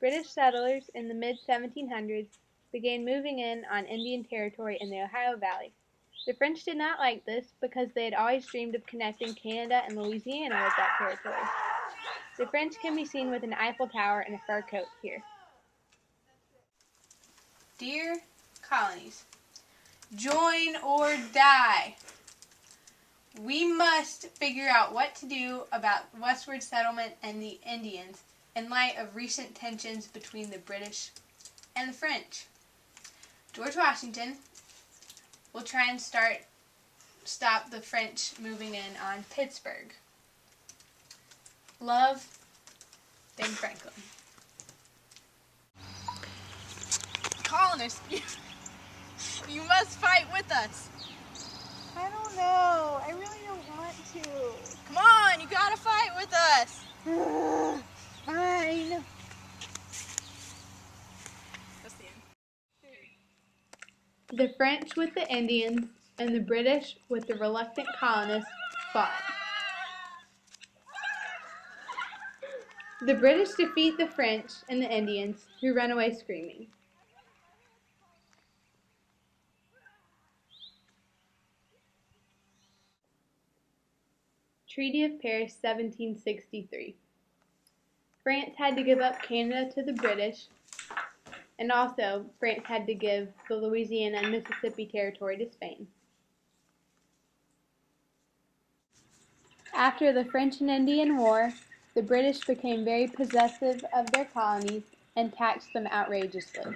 British settlers in the mid-1700s began moving in on Indian territory in the Ohio Valley. The French did not like this because they had always dreamed of connecting Canada and Louisiana with that territory. The French can be seen with an Eiffel Tower and a fur coat here. Dear colonies, join or die. We must figure out what to do about westward settlement and the Indians in light of recent tensions between the British and the French. George Washington will try and stop the French moving in on Pittsburgh. Love, Ben Franklin. Colonists, you must fight with us. I don't know. I really don't want to. Come on, you gotta fight with us. Fine. That's the end. The French with the Indians and the British with the reluctant colonists fought. The British defeat the French and the Indians, who run away screaming. Treaty of Paris, 1763. France had to give up Canada to the British, and also France had to give the Louisiana and Mississippi Territory to Spain. After the French and Indian War, the British became very possessive of their colonies and taxed them outrageously.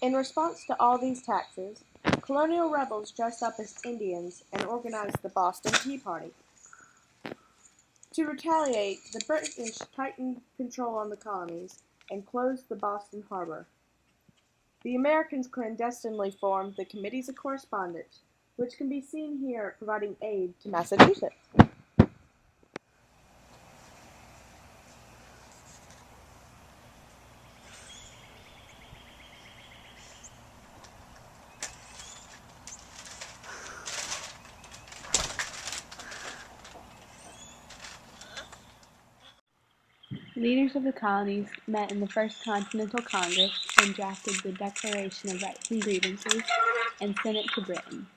In response to all these taxes, colonial rebels dressed up as Indians and organized the Boston Tea Party. To retaliate, the British tightened control on the colonies and closed the Boston harbor. The Americans clandestinely formed the Committees of Correspondence, which can be seen here providing aid to Massachusetts. Leaders of the colonies met in the First Continental Congress and drafted the Declaration of Rights and Grievances and sent it to Britain.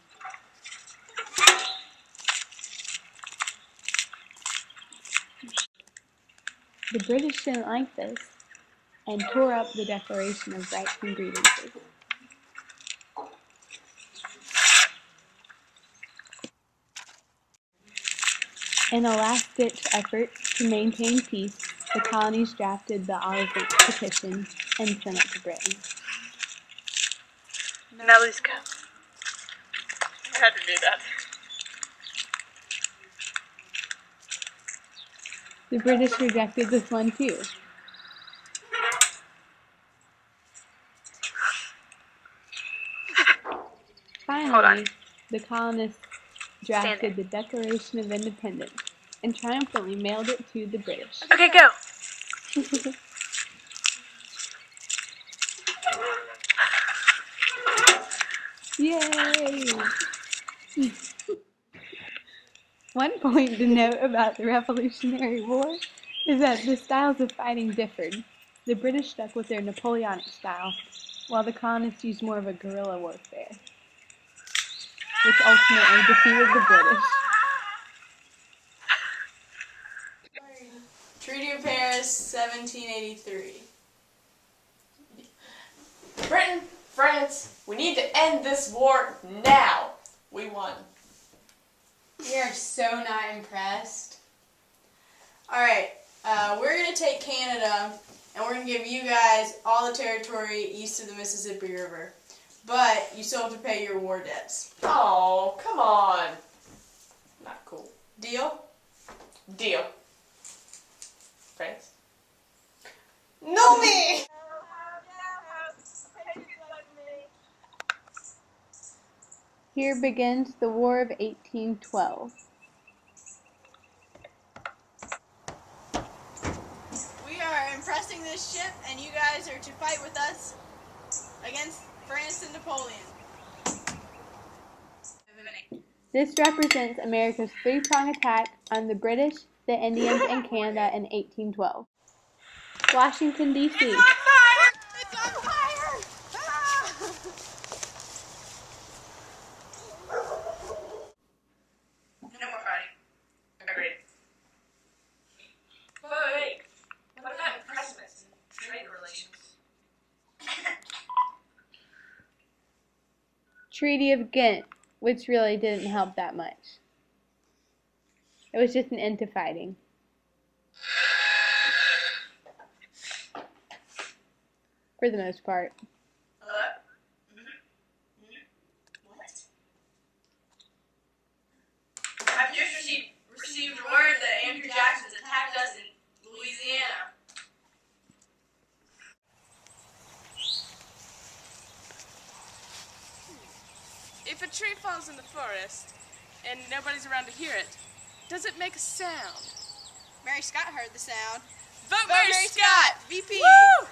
The British didn't like this and tore up the Declaration of Rights and Grievances. In a last-ditch effort to maintain peace, the colonies drafted the Olive Petition and sent it to Britain. Now let's go. I had to do that. The British rejected this one too. Finally, the colonists drafted the Declaration of Independence and triumphantly mailed it to the British. Okay, go. Yay! One point to note about the Revolutionary War is that the styles of fighting differed. The British stuck with their Napoleonic style, while the colonists used more of a guerrilla warfare, which ultimately defeated the British. Treaty of Paris, 1783. Britain, France, we need to end this war now. We won. We are so not impressed. Alright, we're going to take Canada and we're going to give you guys all the territory east of the Mississippi River. But you still have to pay your war debts. Oh, come on. Not cool. Deal? Deal. France? No me! Here begins the War of 1812. We are impressing this ship, and you guys are to fight with us against France and Napoleon. This represents America's three-pronged attack on the British, the Indians, and Canada in 1812. Washington, D.C. It's on fire! It's on fire! Ah! No more fighting. Agreed. Wait. What about impressiveness and trade relations? Treaty of Ghent, which really didn't help that much. It was just an end to fighting. For the most part. Hello? What? I've just received word that Andrew Jackson's attacked us in Louisiana. If a tree falls in the forest and nobody's around to hear it, does it make a sound? Mary Scott heard the sound. Vote Mary Scott! VP! Woo!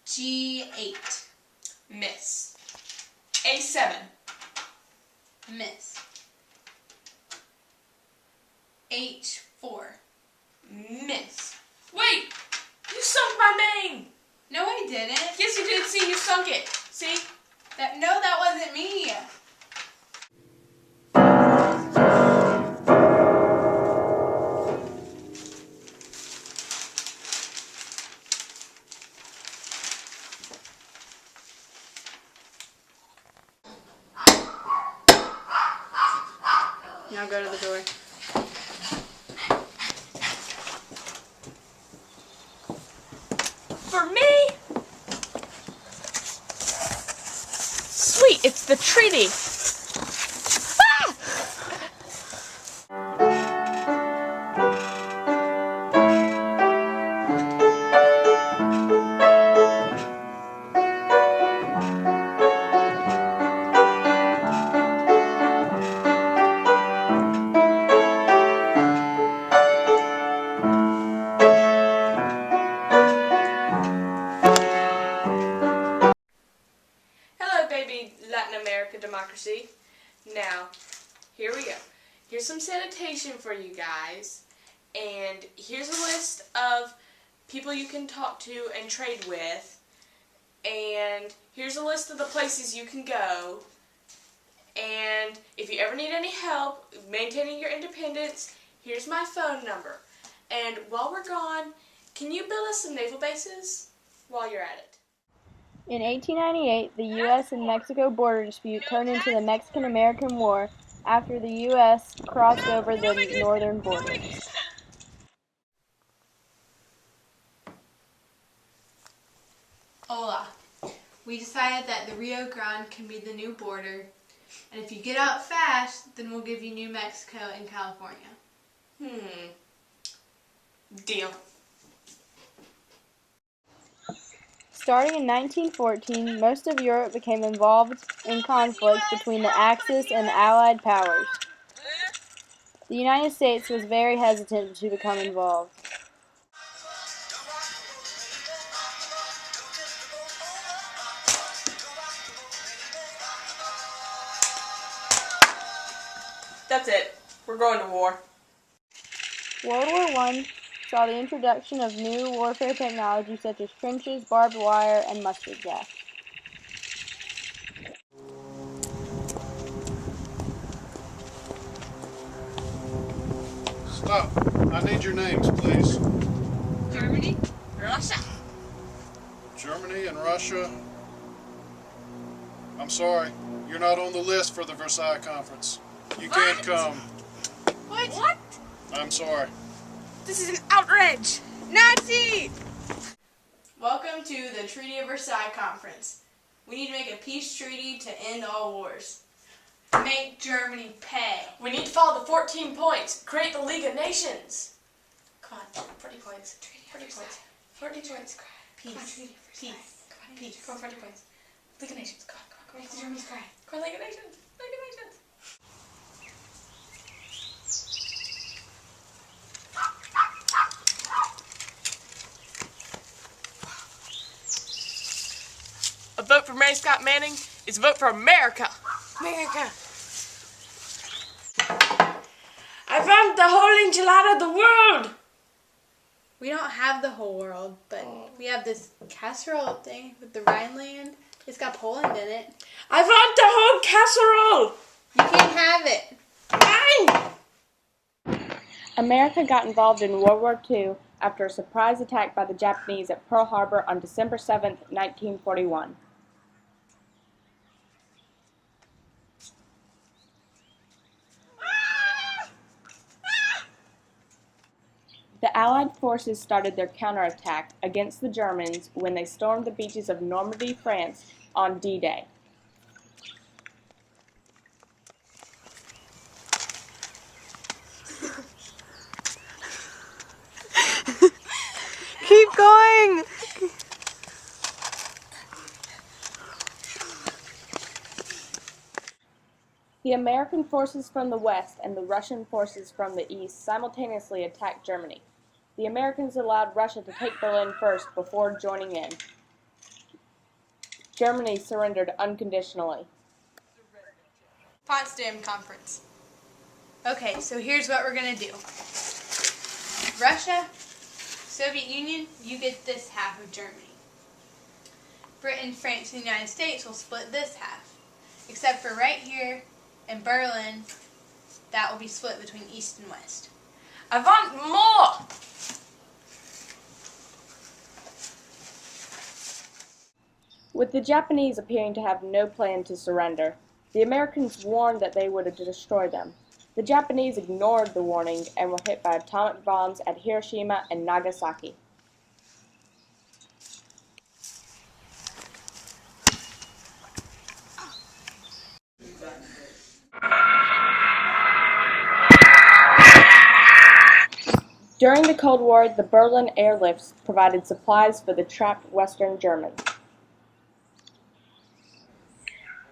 G8. Miss. A7. Miss. H4. Miss. Wait! You sunk my main! No, I didn't. Yes, you did. See, you sunk it. See? No, that wasn't me. Now go to the door. For me? Sweet, it's the treaty. Ah! Hello, baby Latin America democracy. Now, here we go. Here's some sanitation for you guys. And here's a list of people you can talk to and trade with. And here's a list of the places you can go. And if you ever need any help maintaining your independence, here's my phone number. And while we're gone, can you build us some naval bases while you're at it? In 1898, the U.S. and Mexico border dispute turned into the Mexican-American War after the U.S. crossed over the northern border. Hola. We decided that the Rio Grande can be the new border, and if you get out fast, then we'll give you New Mexico and California. Deal. Starting in 1914, most of Europe became involved in conflicts between the Axis and Allied powers. The United States was very hesitant to become involved. That's it. We're going to war. World War I saw the introduction of new warfare technology such as trenches, barbed wire, and mustard gas. Stop. I need your names, please. Germany, Russia. Germany and Russia. I'm sorry, you're not on the list for the Versailles Conference. You can't come. What? I'm sorry. This is an outrage! Nazi! Welcome to the Treaty of Versailles Conference. We need to make a peace treaty to end all wars. Make Germany pay. We need to follow the 14 points. Create the League of Nations. Come on, 40 points. 40 points. 40 points. Peace. Peace. Peace. Come on, 40 points. League of Nations. Come on. Make the Germans cry. Come on, League of Nations. League of Nations. A vote for Mary Scott Manning is a vote for America. America. I found the whole enchilada of the world. We don't have the whole world, but we have this casserole thing with the Rhineland. It's got Poland in it. I found the whole casserole. You can't have it. Mine. America got involved in World War II after a surprise attack by the Japanese at Pearl Harbor on December 7, 1941. The Allied forces started their counterattack against the Germans when they stormed the beaches of Normandy, France on D-Day. Keep going. The American forces from the west and the Russian forces from the east simultaneously attacked Germany. The Americans allowed Russia to take Berlin first before joining in. Germany surrendered unconditionally. Potsdam Conference. Okay, so here's what we're going to do. Russia, Soviet Union, you get this half of Germany. Britain, France, and the United States will split this half. Except for right here in Berlin, that will be split between East and West. I want more. With the Japanese appearing to have no plan to surrender, the Americans warned that they would destroy them. The Japanese ignored the warning and were hit by atomic bombs at Hiroshima and Nagasaki. During the Cold War, the Berlin airlifts provided supplies for the trapped Western Germans.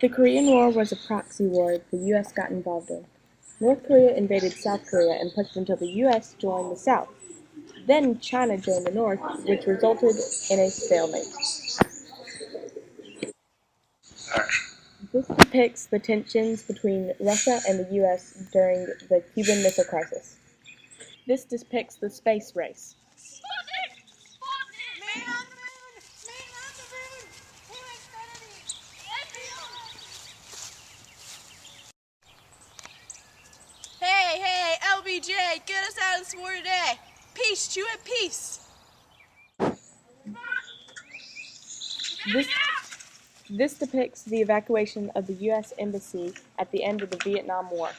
The Korean War was a proxy war the U.S. got involved in. North Korea invaded South Korea and pushed until the U.S. joined the South. Then China joined the North, which resulted in a stalemate. This depicts the tensions between Russia and the U.S. during the Cuban Missile Crisis. This depicts the space race. Hey, LBJ, get us out of this war today. Peace, chew it, peace. This depicts the evacuation of the U.S. Embassy at the end of the Vietnam War.